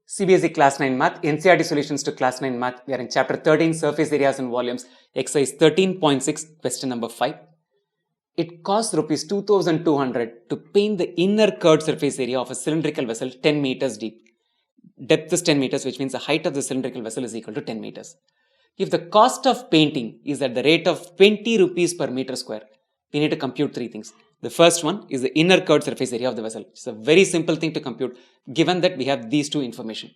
CBSE Class 9 Math, NCERT Solutions to Class 9 Math. We are in Chapter 13, Surface Areas and Volumes, Exercise 13.6, question number 5. It costs Rs 2,200 to paint the inner curved surface area of a cylindrical vessel 10 meters deep. Depth is 10 meters, which means the height of the cylindrical vessel is equal to 10 meters. If the cost of painting is at the rate of 20 rupees per meter square, we need to compute three things. The first one is the inner curved surface area of the vessel. It's a very simple thing to compute given that we have these two information.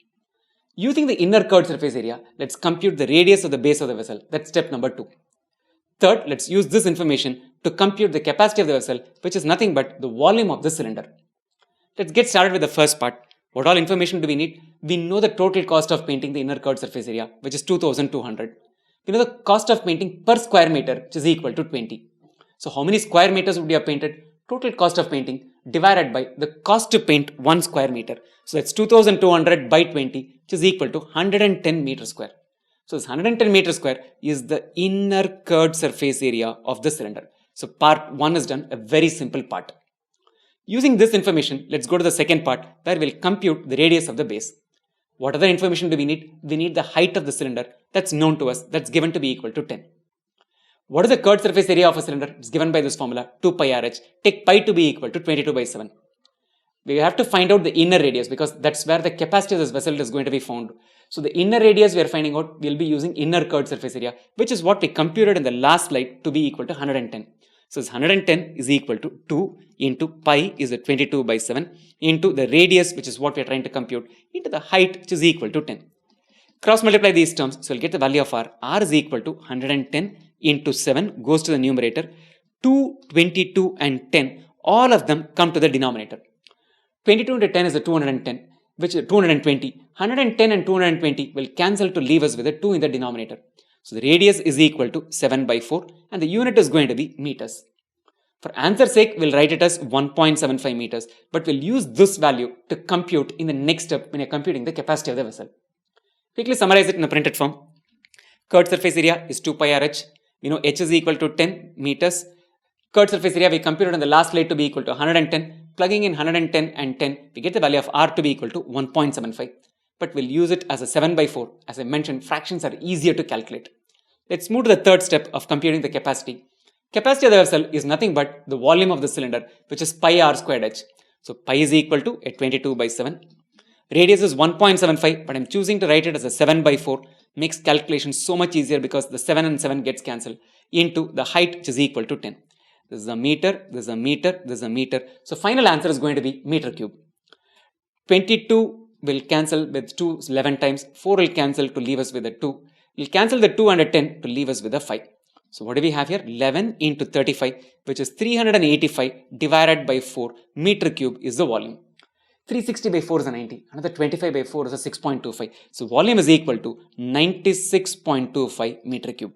Using the inner curved surface area, let's compute the radius of the base of the vessel. That's step number 2. Third, let's use this information to compute the capacity of the vessel, which is nothing but the volume of the cylinder. Let's get started with the first part. What all information do we need? We know the total cost of painting the inner curved surface area, which is 2,200. We know the cost of painting per square meter, which is equal to 20. So how many square meters would you have painted? Total cost of painting divided by the cost to paint 1 square meter. So that's 2,200 by 20, which is equal to 110 meters square. So this 110 meters square is the inner curved surface area of the cylinder. So part 1 is done, a very simple part. Using this information, let's go to the second part where we'll compute the radius of the base. What other information do we need? We need the height of the cylinder that's known to us, that's given to be equal to 10. What is the curved surface area of a cylinder? It's given by this formula, 2 pi RH. Take pi to be equal to 22 by 7. We have to find out the inner radius because that's where the capacity of this vessel is going to be found. So the inner radius we are finding out, we'll be using inner curved surface area, which is what we computed in the last slide to be equal to 110. So this 110 is equal to 2 into pi is a 22 by 7 into the radius, which is what we are trying to compute, into the height, which is equal to 10. Cross multiply these terms, so we'll get the value of R. R is equal to 110 into 7 goes to the numerator. 2, 22 and 10, all of them come to the denominator. 22 into 10 is a 210, which is 220. 110 and 220 will cancel to leave us with a 2 in the denominator. So the radius is equal to 7 by 4 and the unit is going to be meters. For answer's sake, we'll write it as 1.75 meters, but we'll use this value to compute in the next step when you're computing the capacity of the vessel. Quickly summarize it in the printed form. Curved surface area is 2 pi RH. We know H is equal to 10 meters. Curved surface area we computed on the last slide to be equal to 110. Plugging in 110 and 10, we get the value of R to be equal to 1.75. But we'll use it as a 7 by 4. As I mentioned, fractions are easier to calculate. Let's move to the third step of computing the capacity. Capacity of the vessel is nothing but the volume of the cylinder, which is pi R squared H. So pi is equal to 22 by 7. Radius is 1.75, but I'm choosing to write it as a 7 by 4. Makes calculation so much easier because the 7 and 7 gets cancelled into the height, which is equal to 10. This is a meter, this is a meter, this is a meter. So final answer is going to be meter cube. 22 will cancel with 2 11 times. 4 will cancel to leave us with a 2. We'll cancel the 2 and a 10 to leave us with a 5. So what do we have here? 11 into 35, which is 385 divided by 4. Meter cube is the volume. 360 by 4 is a 90. Another 25 by 4 is a 6.25. So volume is equal to 96.25 meter cube.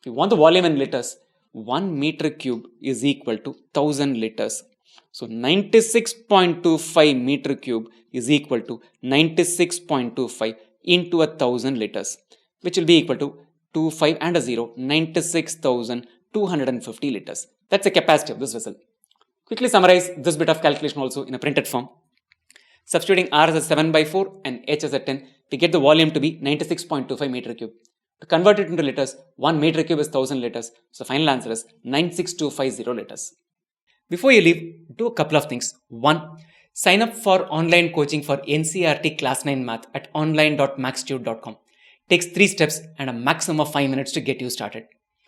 If you want the volume in liters, 1 meter cube is equal to 1000 liters. So 96.25 meter cube is equal to 96.25 into 1000 liters, which will be equal to 25 and a 0, 96,250 liters. That's the capacity of this vessel. Quickly summarize this bit of calculation also in a printed form. Substituting R as a 7 by 4 and H as a 10, we get the volume to be 96.25 meter cube. To convert it into liters, 1 meter cube is 1000 liters. So final answer is 96250 liters. Before you leave, do a couple of things. 1. Sign up for online coaching for NCERT Class 9 Math at online.maxtube.com. Takes 3 steps and a maximum of 5 minutes to get you started.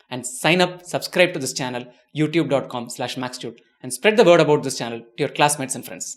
And sign up, subscribe to this channel, youtube.com/maxtube, and spread the word about this channel to your classmates and friends.